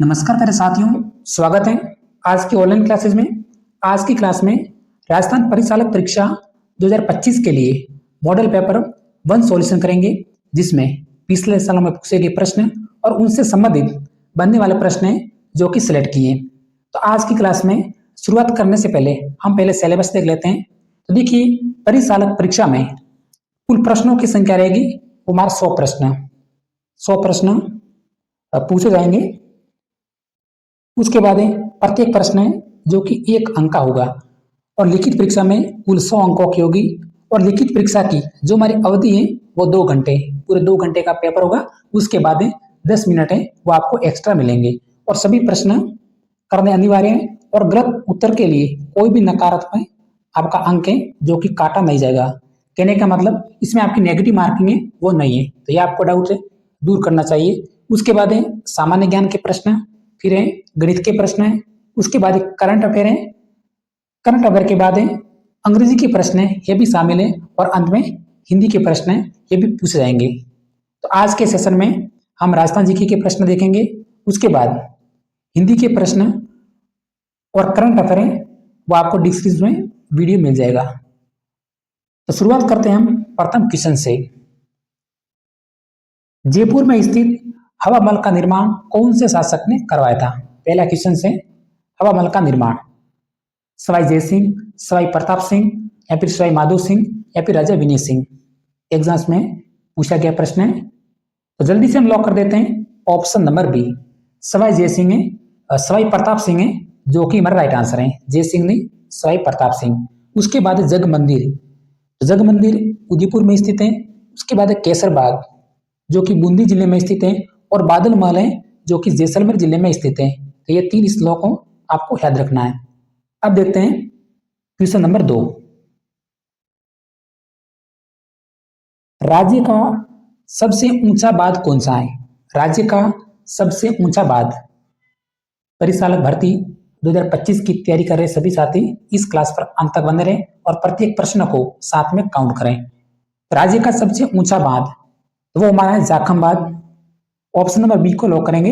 नमस्कार प्यारे साथियों, स्वागत है आज की ऑनलाइन क्लासेस में। आज की क्लास में राजस्थान परिचालक परीक्षा 2025 के लिए मॉडल पेपर 1 सॉल्यूशन करेंगे, जिसमें पिछले सालों में पूछे गए प्रश्न और उनसे संबंधित बनने वाले प्रश्न हैं जो कि सिलेक्ट किए हैं। तो आज की क्लास में शुरुआत करने से पहले हम पहले सिलेबस देख लेते हैं। तो देखिए, परिचालक परीक्षा में कुल प्रश्नों की संख्या रहेगी वो हमारा 100 प्रश्न पूछे जाएंगे। उसके बाद प्रत्येक प्रश्न है जो कि 1 अंक का होगा और लिखित परीक्षा में कुल 100 अंकों की होगी। और लिखित परीक्षा की जो हमारी अवधि है वो 2 घंटे, पूरे 2 घंटे का पेपर होगा। उसके बाद 10 मिनट है वो आपको एक्स्ट्रा मिलेंगे और सभी प्रश्न करने अनिवार्य है। और गलत उत्तर के लिए कोई भी नकारात्मक आपका अंक है जो कि काटा नहीं जाएगा। कहने का मतलब इसमें आपकी नेगेटिव मार्किंग है वो नहीं है, तो ये आपको डाउट है दूर करना चाहिए। उसके बाद सामान्य ज्ञान के प्रश्न, फिर है गणित के प्रश्न है, उसके बाद करंट अफेयर है, करंट अफेयर के बाद है अंग्रेजी के प्रश्न है, ये भी शामिल है, और अंत में हिंदी के प्रश्न है, ये भी पूछे जाएंगे। तो आज के सेशन में हम राजस्थान जीके के प्रश्न देखेंगे, उसके बाद हिंदी के प्रश्न और करंट अफेयर है वो आपको डिस्क्रिप्शन में वीडियो मिल जाएगा। तो शुरुआत करते हैं हम प्रथम क्वेश्चन से। जयपुर में स्थित हवा महल का निर्माण कौन से शासक ने करवाया था? पहला क्वेश्चन से हवा महल का निर्माण सवाई जय सिंह, सवाई प्रताप सिंह, या फिर सवाई माधो सिंह, या फिर राजा विनय सिंह। एग्जाम्स में पूछा गया प्रश्न है, तो जल्दी से हम लॉक कर देते हैं option number B, Sawai Jai Singh है, सवाई प्रताप सिंह है, जो कि हमारा राइट आंसर है। जय सिंह नहीं, सवाई प्रताप सिंह। उसके बाद जग मंदिर, जग मंदिर उदयपुर में स्थित है। उसके बाद केसर बाग जो कि बूंदी जिले में स्थित है, और बादल महल है जो कि जैसलमेर जिले में स्थित है। तो ये 3 श्लोक को आपको याद रखना है। अब देखते हैं क्वेश्चन नंबर 2। राज्य का सबसे ऊंचा बांध कौन सा है? राज्य का सबसे ऊंचा बांध। परिचालक भर्ती 2025 की तैयारी कर रहे सभी साथी इस क्लास पर अंत तक बने रहें और प्रत्येक प्रश्न को साथ में काउंट करें। राज्य का सबसे ऊंचा बांध तो वो हमारा है जाखम बांध। ऑप्शन नंबर बी को लॉक करेंगे,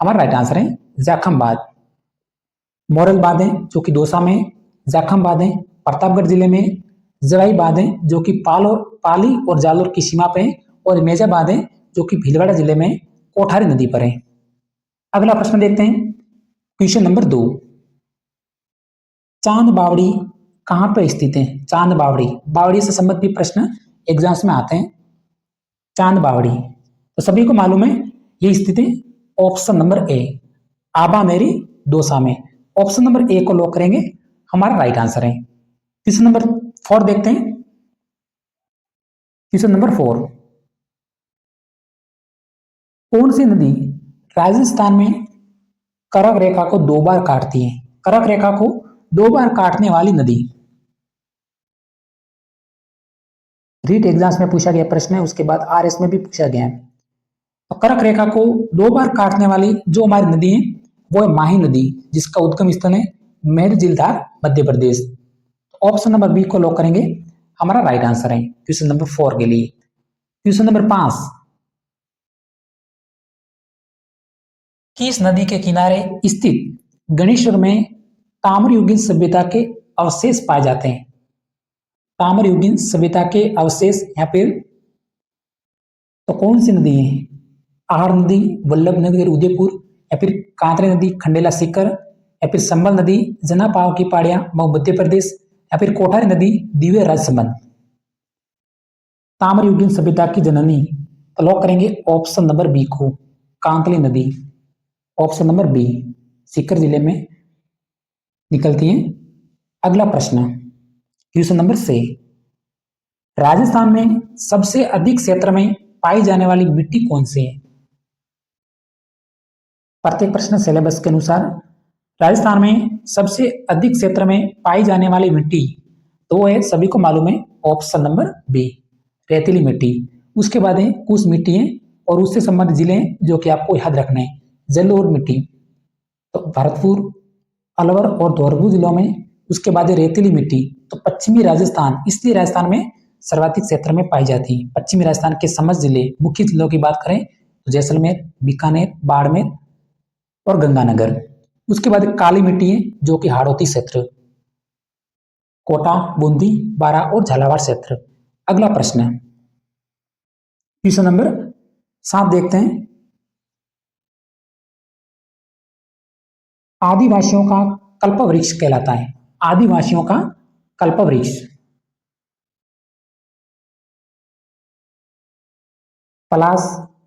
हमारा राइट आंसर है जाखम बांध। मोरल बांध है जो कि दौसा में, जाखम बांध है प्रतापगढ़ जिले में, जवाई बांध है जो कि पाली और जालोर की सीमा पे है, और मेजा बांध है जो कि भीलवाड़ा जिले में कोठारी नदी पर है। अगला प्रश्न देखते हैं क्वेश्चन नंबर 2। चांद बावड़ी कहां पर स्थित है? चांद बावड़ी, बावड़ी से संबंधित भी प्रश्न एग्जाम्स में आते हैं। चांद बावड़ी तो सभी को मालूम है ये स्थित है option number A, Abhaneri Dausa में। ऑप्शन नंबर ए को लॉक करेंगे, हमारा राइट आंसर है। क्वेश्चन नंबर 4 देखते हैं। क्वेश्चन नंबर 4, कौन सी नदी राजस्थान में कर्क रेखा को 2 बार काटती है? कर्क रेखा को 2 बार काटने वाली नदी। रीट एग्जाम्स में पूछा गया प्रश्न है, उसके बाद आरएस में भी पूछा गया है। तो कर्क रेखा को 2 बार काटने वाली जो हमारी नदी है वो है माही नदी, जिसका उद्गम स्थल है मेहरजिलधार Madhya Pradesh. Option number B को लॉक करेंगे, हमारा राइट आंसर है क्वेश्चन नंबर 4 के लिए। क्वेश्चन नंबर 5, किस नदी के किनारे स्थित गणेश्वर में ताम्रयुगीन सभ्यता के अवशेष पाए जाते हैं? ताम्रयुगीन सभ्यता के अवशेष यहाँ पे तो कौन सी नदी है? आहर नदी, वल्लभ नगर उदयपुर, या फिर कांकरे नदी खंडेला सीकर, या फिर संबल नदी जना पाव की पहाड़ियां मध्य प्रदेश, या फिर कोठारी नदी दिव्य राजसमंद। ताम्रयुगीन सभ्यता की जननी तो लॉक करेंगे ऑप्शन नंबर बी को, कांकली नदी। ऑप्शन नंबर बी सीकर जिले में निकलती है। अगला प्रश्न क्वेश्चन नंबर 6, राजस्थान में सबसे अधिक क्षेत्र में पाई जाने वाली मिट्टी कौन सी है? प्रत्येक प्रश्न सिलेबस के अनुसार। राजस्थान में सबसे अधिक क्षेत्र में पाई जाने वाली मिट्टी तो वो है, सभी को मालूम है, ऑप्शन नंबर बी, रेतीली मिट्टी। उसके बाद है कुछ मिट्टी है और उससे संबंधित जिले हैं जो कि आपको याद रखना है। जलोढ़ मिट्टी तो भरतपुर, अलवर और धौलपुर जिलों में। उसके बाद है रेतीली मिट्टी तो पश्चिमी राजस्थान, इसलिए राजस्थान में सर्वाधिक क्षेत्र में पाई जाती है। पश्चिमी राजस्थान के समस्त जिले, मुख्य जिलों की बात करें तो जैसलमेर, बीकानेर, बाड़मेर, और गंगानगर। उसके बाद काली मिट्टी है जो कि हाड़ौती क्षेत्र, कोटा, बूंदी, बारा और झालावाड़ क्षेत्र। अगला प्रश्न, क्वेश्चन नंबर 7 देखते हैं। आदिवासियों का कल्प वृक्ष कहलाता है। आदिवासियों का कल्प वृक्ष, पलाश,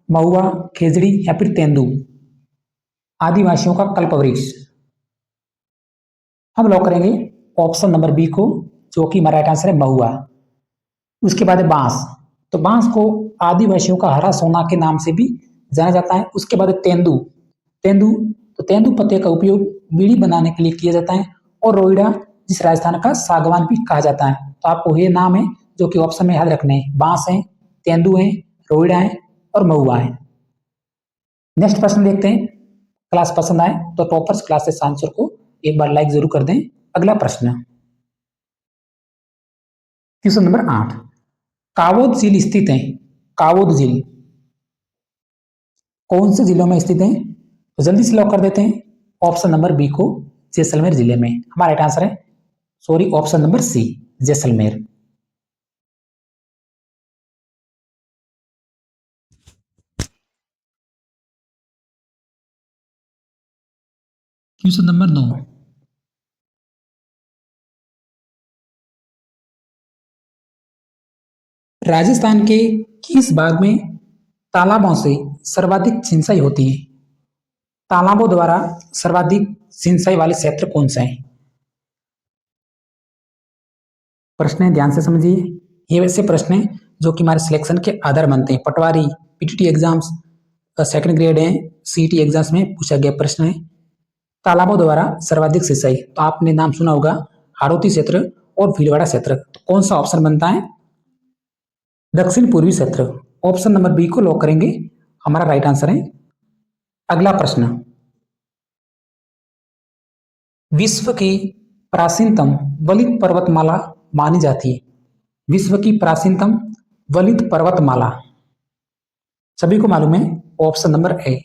महुआ, खेजड़ी या फिर तेंदू। आदिवासियों का कल्प वृक्ष, हम लॉक करेंगे ऑप्शन नंबर बी को, जो कि हमारा राइट आंसर है महुआ। उसके बाद है बांस, तो बांस को आदिवासियों का हरा सोना के नाम से भी जाना जाता है। उसके बाद है तेंदू, तेंदू, तो तेंदू पत्ते का उपयोग बीड़ी बनाने के लिए किया जाता है। और रोइडा, जिस राजस्थान का सागवान भी कहा जाता है। तो आपको ये नाम है जो कि ऑप्शन में याद रखने हैं, बांस है, तेंदू है, रोइडा है और महुआ है। नेक्स्ट प्रश्न देखते हैं। क्लास पसंद आए तो टॉपर्स क्लासेस आंसर को एक बार लाइक जरूर कर दें। अगला प्रश्न, क्वेश्चन नंबर 8, कावोद झील स्थित है। कावोद झील कौन से जिलों में स्थित है? तो जल्दी से लॉक कर देते हैं ऑप्शन नंबर बी को, जैसलमेर जिले में। हमारा राइट आंसर है, sorry, option number C, Jaisalmer. Question number 9, Rajasthan के किस भाग में तालाबों से सर्वाधिक सिंचाई होती है? तालाबों द्वारा सर्वाधिक सिंचाई वाले क्षेत्र कौन से हैं? प्रश्न है, ध्यान से समझिए। ये वैसे प्रश्न है जो कि हमारे सिलेक्शन के आधार बनते हैं। पटवारी, पीटीटी एग्जाम्स, सेकंड ग्रेड है, सीटी एग्जाम्स में पूछा गया प्रश्न है। तालाबों द्वारा सर्वाधिक सिंचाई, तो आपने नाम सुना होगा हाड़ौती क्षेत्र और भीलवाड़ा क्षेत्र। तो कौन सा ऑप्शन बनता है? दक्षिण पूर्वी क्षेत्र। ऑप्शन नंबर बी को लॉक करेंगे, हमारा राइट आंसर है। अगला प्रश्न, विश्व की प्राचीनतम वलित पर्वतमाला मानी जाती है। विश्व की प्राचीनतम वलित पर्वतमाला सभी को मालूम है, ऑप्शन नंबर ए,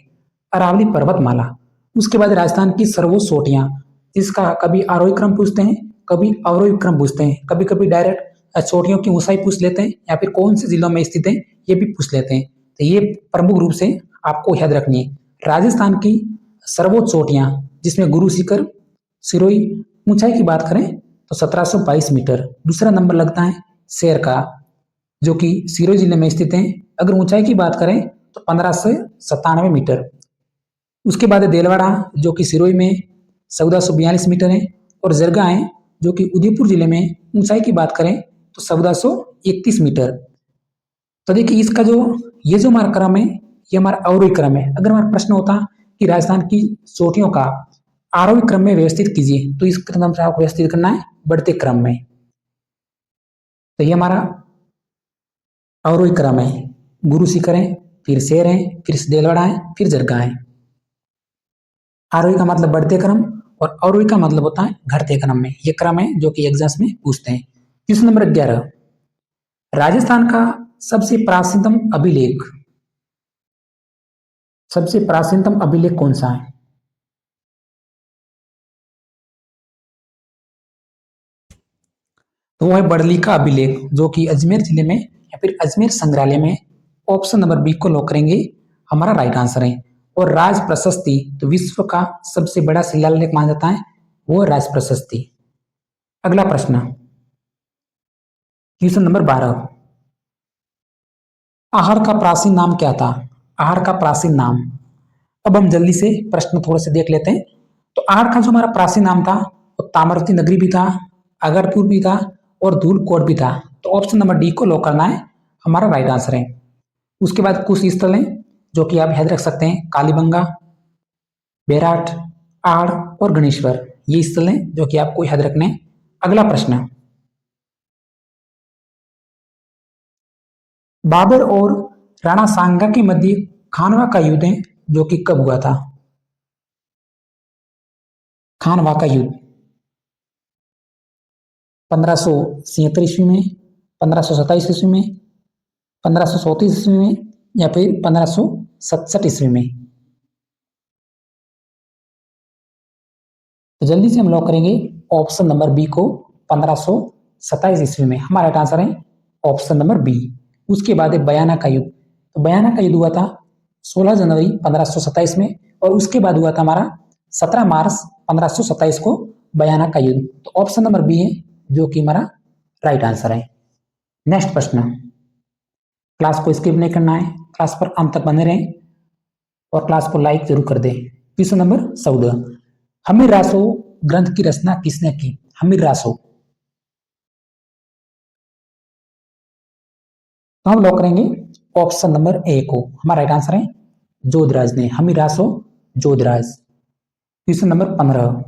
अरावली पर्वतमाला। उसके बाद राजस्थान की सर्वोच्च चोटियां, जिसका कभी आरोही क्रम पूछते हैं, कभी अवरोही क्रम पूछते हैं, कभी कभी डायरेक्ट चोटियों की ऊंचाई पूछ लेते हैं, या फिर कौन से जिलों में स्थित है ये भी पूछ लेते हैं। तो ये प्रमुख रूप से आपको याद रखनी है। राजस्थान की सर्वोच्च चोटियां, जिसमें गुरु शिखर, सिरोही, ऊंचाई की बात करें तो 1722 मीटर। दूसरा नंबर लगता है शेर का, जो कि सिरोही जिले में स्थित है। अगर ऊंचाई की बात करें तो 1597 मीटर। उसके बाद देलवाड़ा, जो कि सिरोही में 1442 मीटर है। और जरगा है, जो कि उदयपुर जिले में, ऊंचाई की बात करें तो 1431 मीटर। तो देखिए इसका जो ये जो हमारा क्रम है, ये हमारा अवरोही क्रम है। अगर हमारा प्रश्न होता कि राजस्थान की चोटियों का आरोही क्रम में व्यवस्थित कीजिए, तो इस क्रम से आपको व्यवस्थित करना है बढ़ते क्रम में। तो ये हमारा अवरोही क्रम है। गुरु शिखर है, फिर शेर है, फिर देलवाड़ा है, फिर जरगा है। आरोही का मतलब बढ़ते क्रम और अवरोही का मतलब होता है घटते क्रम में। ये क्रम है जो कि एग्जाम्स में पूछते हैं। क्वेश्चन नंबर 11, राजस्थान का सबसे प्राचीनतम अभिलेख, सबसे प्राचीनतम अभिलेख कौन सा है? तो वो है बड़ली का अभिलेख, जो कि अजमेर जिले में या फिर अजमेर संग्रहालय में। ऑप्शन नंबर बी को लॉक करेंगे, हमारा राइट आंसर है। और राज प्रशस्ति, तो विश्व का सबसे बड़ा शिलालेख माना जाता है, वो राज प्रशस्ति। अगला प्रश्न, क्वेश्चन नंबर 12, आहड़ का प्राचीन नाम क्या था? आहड़ का प्राचीन नाम। अब हम जल्दी से प्रश्न थोड़े से देख लेते हैं। तो आहड़ का जो हमारा प्राचीन नाम था, वो ताम्रवती नगरी भी था, अगरपुर भी था और धूलकोट भी था। तो ऑप्शन नंबर डी को लॉक करना है, हमारा राइट आंसर है। उसके बाद कुछ स्थल हैं जो कि आप याद रख सकते हैं, कालीबंगा, बेराट, आड़ और गणेश्वर। ये स्थल हैं जो कि आपको याद रखने हैं। अगला प्रश्न, बाबर और राणा सांगा के मध्य खानवा का युद्ध है जो कि कब हुआ था? खानवा का युद्ध 1576 ईस्वी में, 1527 ईस्वी में, 1534 ईस्वी में या फिर 1567 ईस्वी में। तो जल्दी से हम लॉक करेंगे ऑप्शन नंबर बी को 1527 ईस्वी में। हमारा राइट आंसर है ऑप्शन नंबर बी। उसके बाद है बयाना का युद्ध। तो बयाना का युद्ध हुआ था 16 जनवरी 1527 में, और उसके बाद हुआ था हमारा 17 मार्च 1527 को बयाना का युद्ध। तो ऑप्शन नंबर बी है जो कि हमारा राइट आंसर है। नेक्स्ट प्रश्न। क्लास को स्किप नहीं करना है, क्लास पर अंत तक बने रहें और क्लास को लाइक जरूर कर दें। क्वेश्चन नंबर 14, हमीर रासो ग्रंथ की रचना किसने की? हमीर रासो। तो हम लॉक करेंगे ऑप्शन नंबर ए को। हमारा राइट आंसर है जोधराज ने। हमीर रासो जोधराज। क्वेश्चन नंबर 15,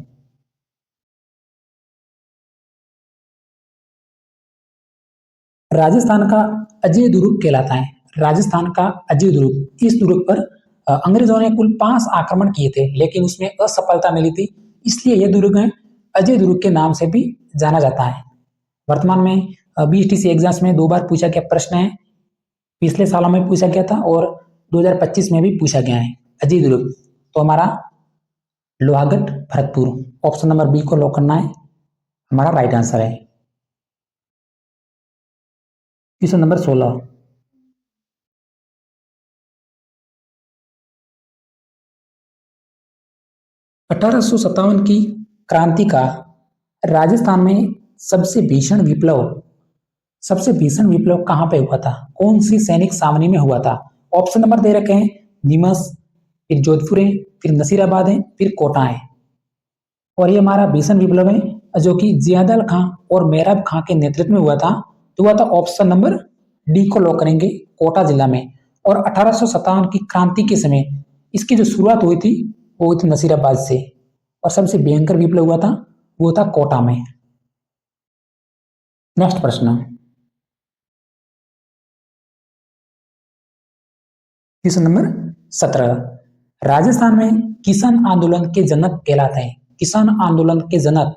राजस्थान का अजय दुर्ग कहलाता है। राजस्थान का अजय दुर्ग। इस दुर्ग पर अंग्रेजों ने कुल 5 आक्रमण किए थे, लेकिन उसमें असफलता मिली थी, इसलिए यह दुर्ग है अजय दुर्ग के नाम से भी जाना जाता है। वर्तमान में बीटीसी एग्जाम्स में 2 बार पूछा गया प्रश्न है। पिछले सालों में पूछा गया था और 2025 में भी पूछा गया है अजय दुर्ग। तो हमारा Lohagarh Bharatpur. Option number B को लॉक करना है, हमारा राइट आंसर है। क्वेश्चन नंबर 16, 1857 की क्रांति का राजस्थान में सबसे भीषण विप्लव कहां पे हुआ था? कौन सी सैनिक सावनी में हुआ था? ऑप्शन नंबर दे रखे हैं नीमच, फिर जोधपुर है, फिर नसीराबाद है, फिर कोटा है। और ये हमारा भीषण विप्लव है जो कि जियादल खां और मेहराब खां के नेतृत्व में हुआ था। तो हुआ था ऑप्शन नंबर डी को लॉक करेंगे, कोटा जिला में। और 1857 की क्रांति के समय इसकी जो शुरुआत हुई थी वो हुई थी नसीराबाद से, और सबसे भयंकर विप्लव हुआ था वो था कोटा में। नेक्स्ट प्रश्न। क्वेश्चन नंबर 17, राजस्थान में किसान आंदोलन के जनक कहलाते हैं। किसान आंदोलन के जनक,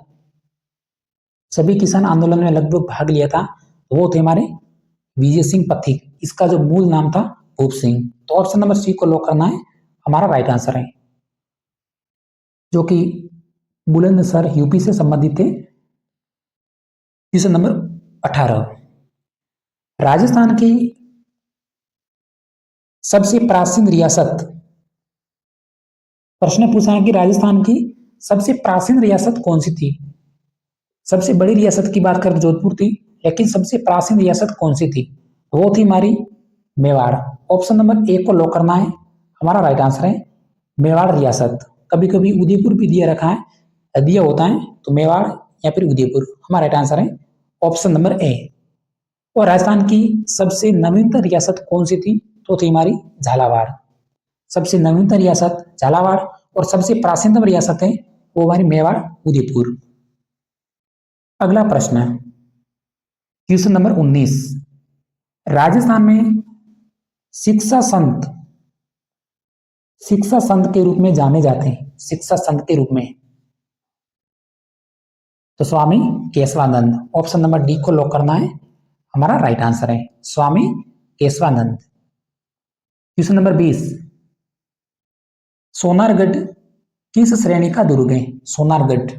सभी किसान आंदोलन में लगभग भाग लिया था, वो थे हमारे विजय सिंह पथिक। इसका जो मूल नाम था भूप सिंह। तो ऑप्शन नंबर सी को लॉक करना है, हमारा राइट आंसर है, जो कि बुलंदशहर यूपी से संबंधित थे। क्वेश्चन नंबर 18, राजस्थान की सबसे प्राचीन रियासत। प्रश्न पूछा है कि राजस्थान की सबसे प्राचीन रियासत कौन सी थी? सबसे बड़ी रियासत की बात करें तो जोधपुर थी, लेकिन सबसे प्राचीन रियासत कौन सी थी? वो थी हमारी मेवाड़। ऑप्शन नंबर ए को लॉक करना है, हमारा राइट आंसर है मेवाड़ रियासत। कभी कभी उदयपुर भी दिया रखा है, दिया होता है, तो मेवाड़ या फिर उदयपुर। हमारा राइट आंसर है ऑप्शन नंबर ए। और राजस्थान की सबसे नवीनतम रियासत कौन सी थी? तो थी हमारी झालावाड़। सबसे नवीनतम रियासत झालावाड़, और सबसे प्राचीनतम रियासत है वो हमारी मेवाड़ उदयपुर। अगला प्रश्न है क्वेश्चन नंबर 19, राजस्थान में शिक्षा संत के रूप में जाने जाते हैं। शिक्षा संत के रूप में तो स्वामी केशवानंद। ऑप्शन नंबर डी को लॉक करना है, हमारा राइट आंसर है स्वामी केशवानंद। क्वेश्चन नंबर 20, सोनारगढ़ किस श्रेणी का दुर्ग है? सोनारगढ़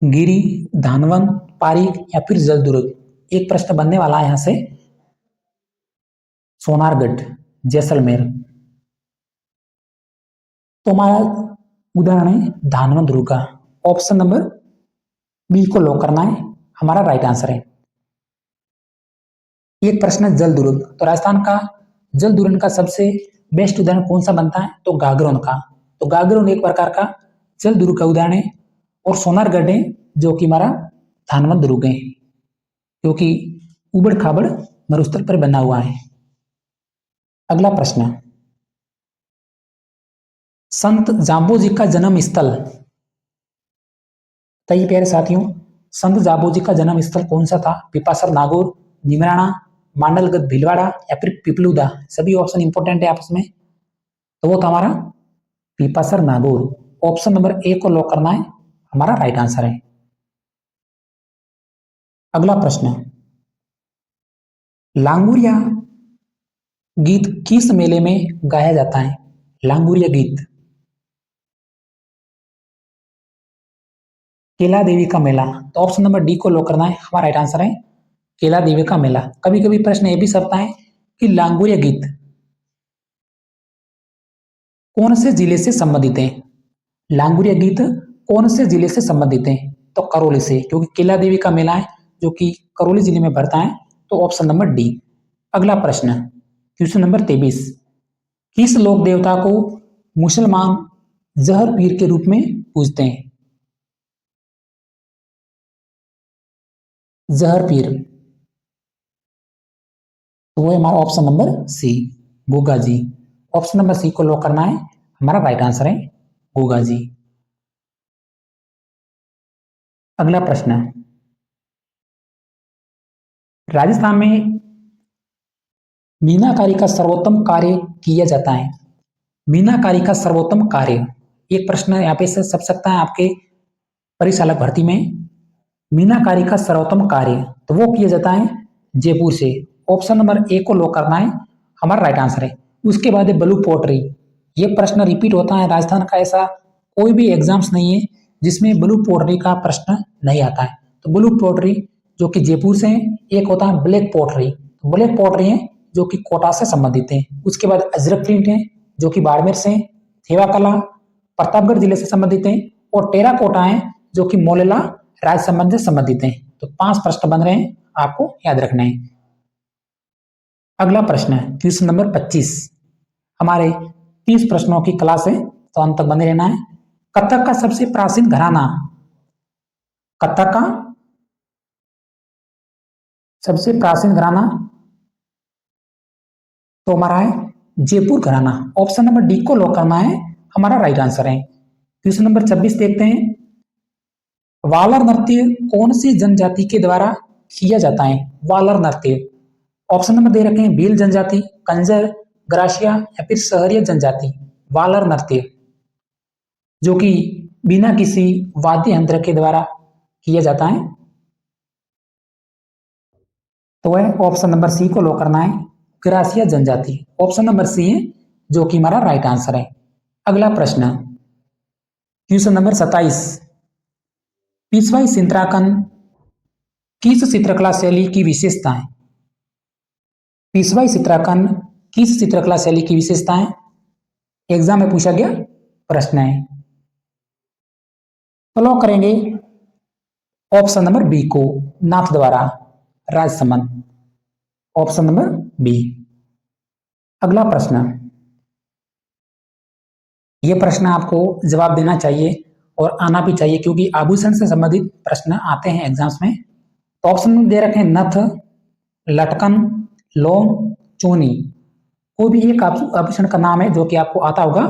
गिरी, धानवन, पारी या फिर जलदुर्ग। एक प्रश्न बनने वाला है यहां से। सोनारगढ़ जैसलमेर। तो हमारा उदाहरण है धानवन दुर्ग का। ऑप्शन नंबर बी को लॉक करना है, हमारा राइट आंसर है। एक प्रश्न है जल दुर्ग। तो राजस्थान का जल दुर्ग का सबसे बेस्ट उदाहरण कौन सा बनता है? तो गागरोन का। तो गागरोन एक प्रकार का जल दुर्ग का उदाहरण है। और सोनारगढ़ है जो कि हमारा धानवन दुर्ग है, क्योंकि उबड़ खाबड़ मरुस्थल पर बना हुआ है। अगला प्रश्न, संत जाम्बोजी का जन्म स्थल। तय प्यारे साथियों, संत जाम्बोजी का जन्म स्थल कौन सा था? पिपासर नागौर, निमराना, मांडलगढ़ भीलवाड़ा या फिर पिपलुदा। सभी ऑप्शन इंपॉर्टेंट है आपस में। तो वो था हमारा पिपासर नागौर। ऑप्शन नंबर ए को लॉक करना है, हमारा राइट आंसर है। अगला प्रश्न, लांगुरिया गीत किस मेले में गाया जाता है? लांगुरिया गीत केला देवी का मेला, तो ऑप्शन नंबर डी को लॉक करना है, हमारा राइट आंसर है केला देवी का मेला। कभी कभी प्रश्न ये भी सकता है कि लांगुरिया गीत कौन से जिले से संबंधित है। लांगुरिया गीत कौन से जिले से संबंधित है, तो करौली से, क्योंकि केला देवी का मेला है जो कि करौली जिले में पड़ता है, तो ऑप्शन नंबर डी। अगला प्रश्न क्वेश्चन नंबर 23, किस लोक देवता को मुसलमान जहर पीर के रूप में पूजते हैं। जहर पीर, तो वो हमारा ऑप्शन नंबर सी, गोगा जी। ऑप्शन नंबर सी को लॉक करना है, हमारा राइट आंसर है गोगा जी। अगला प्रश्न, राजस्थान में मीनाकारी का सर्वोत्तम कार्य किया जाता है। मीनाकारी का सर्वोत्तम कार्य, एक प्रश्न यहाँ पे से सब सकता है आपके परिचालक भर्ती में। मीनाकारी का सर्वोत्तम कार्य, तो वो किया जाता है जयपुर से। ऑप्शन नंबर ए को लॉक करना है, हमारा राइट आंसर है। उसके बाद है ब्लू पोट्री, ये प्रश्न रिपीट होता है राजस्थान का, ऐसा कोई भी एग्जाम्स नहीं है जिसमें ब्लू पोट्री का प्रश्न नहीं आता है। तो ब्लू पोट्री जो कि जयपुर से है, एक होता है ब्लैक पोट्री, तो ब्लैक पोट्री है जो कि कोटा से संबंधित है। उसके बाद अजरक प्रिंट है जो कि बाड़मेर से, थेवा कला प्रतापगढ़ जिले से संबंधित है, और टेराकोटा है जो कि मोलेला राजसमंद से संबंधित है। तो 5 प्रश्न बन रहे हैं, आपको याद रखना है। अगला प्रश्न है क्वेश्चन नंबर 25, हमारे 30 प्रश्नों की क्लास है, तो अंत तक बने रहना है। कथक का सबसे प्राचीन घराना, कथक का सबसे प्राचीन घराना तो हमारा है जयपुर घराना। ऑप्शन नंबर डी को लॉक करना है, हमारा राइट आंसर है। क्वेश्चन नंबर 26 देखते हैं, वालर नृत्य कौन सी जनजाति के द्वारा किया जाता है। वालर नृत्य, ऑप्शन नंबर दे रखे हैं भील जनजाति, कंजर, ग्रासिया या फिर सहरिया जनजाति। वालर नृत्य जो कि बिना किसी वाद्य यंत्र के द्वारा किया जाता है, तो वह ऑप्शन नंबर सी को लॉक करना है, ग्रासिया जनजाति। ऑप्शन नंबर सी है जो कि हमारा राइट आंसर है। अगला प्रश्न क्वेश्चन नंबर 27, पेशवाई चित्रांकन किस चित्रकला शैली की विशेषता है। पेशवाई चित्रांकन किस चित्रकला शैली की विशेषता है, एग्जाम में पूछा गया प्रश्न है। तो लॉक करेंगे ऑप्शन नंबर बी को, नाथ द्वारा राजसमंद। Option number B. अगला प्रश्न, यह प्रश्न आपको जवाब देना चाहिए और आना भी चाहिए, क्योंकि आभूषण से संबंधित प्रश्न आते हैं एग्जाम्स में। तो ऑप्शन दे रखे हैं नथ, लटकन, लोम, चोनी। कोई भी एक आभूषण का नाम है जो कि आपको आता होगा,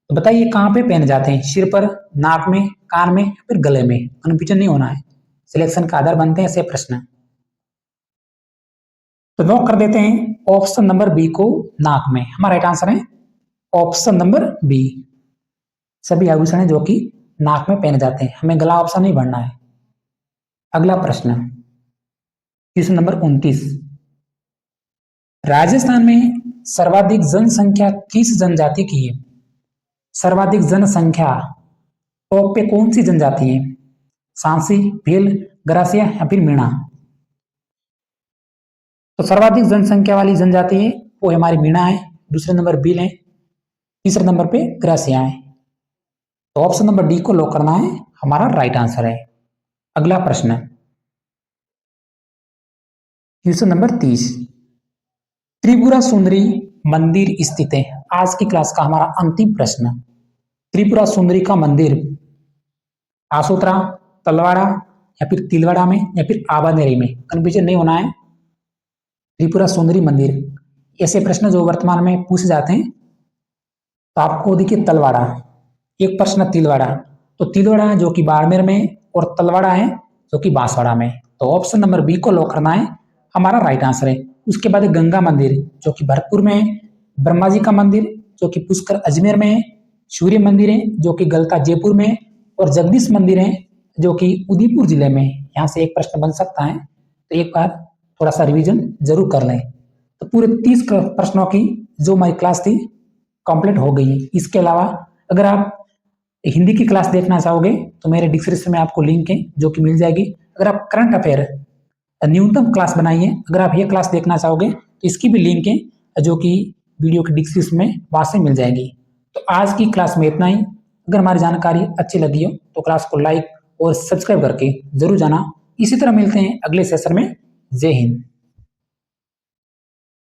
तो बताइए कहाँ पे पहने जाते हैं, सिर पर, नाक में, कान में, फिर गले में। कन्फ्यूजन नहीं होना है, सिलेक्शन का आधार बनते हैं ऐसे प्रश्न। तो लॉक कर देते हैं ऑप्शन नंबर बी को, नाक में। हमारा राइट आंसर है ऑप्शन नंबर बी, सभी आभूषण है जो कि नाक में पहने जाते हैं, हमें गला ऑप्शन नहीं भरना है। अगला प्रश्न क्वेश्चन नंबर 29, राजस्थान में सर्वाधिक जनसंख्या किस जनजाति की है। सर्वाधिक जनसंख्या टॉप पे कौन सी जनजाति है, सांसी, भील, ग्रासिया या फिर मीणा। तो सर्वाधिक जनसंख्या वाली जनजाति है वो हमारी मीणा है, दूसरे नंबर भील है, तीसरे नंबर पे ग्रासिया है। तो ऑप्शन नंबर डी को लॉक करना है, हमारा राइट आंसर है। अगला प्रश्न क्वेश्चन नंबर 30, त्रिपुरा सुंदरी मंदिर स्थित है। आज की क्लास का हमारा अंतिम प्रश्न, त्रिपुरा सुंदरी का मंदिर आसोत्रा, तलवाड़ा या फिर तिलवाड़ा में या फिर आबानेरी में, कंफ्यूजन नहीं होना है। त्रिपुरा सुंदरी मंदिर, ऐसे प्रश्न जो वर्तमान में पूछे जाते हैं। तो आपको देखिए तलवाड़ा, एक प्रश्न तिलवाड़ा, तो तिलवाड़ा जो कि बाड़मेर में और तलवाड़ा है जो कि बांसवाड़ा में। तो ऑप्शन नंबर बी को लॉक करना है, हमारा राइट आंसर है। उसके बाद गंगा मंदिर जो कि भरतपुर में है, ब्रह्मा जी का मंदिर जो कि पुष्कर अजमेर में है, सूर्य मंदिर है जो कि गलता जयपुर में है, और जगदीश मंदिर है जो कि उदयपुर जिले में। यहाँ से एक प्रश्न बन सकता है, तो एक बार थोड़ा सा रिवीजन जरूर कर लें। तो पूरे 30 प्रश्नों की जो हमारी क्लास थी कंप्लीट हो गई। इसके अलावा अगर आप हिंदी की क्लास देखना चाहोगे तो मेरे डिस्क्रिप्शन में आपको लिंक है जो कि मिल जाएगी। अगर आप करंट अफेयर न्यूनतम क्लास बनाई है, अगर आप ये क्लास देखना चाहोगे तो इसकी भी लिंक है जो कि वीडियो के डिस्क्रिप्शन में वहाँ से मिल जाएगी। तो आज की क्लास में इतना ही। अगर हमारी जानकारी अच्छी लगी हो तो क्लास को लाइक और सब्सक्राइब करके जरूर जाना। इसी तरह मिलते हैं अगले सेशन में। जय हिंद।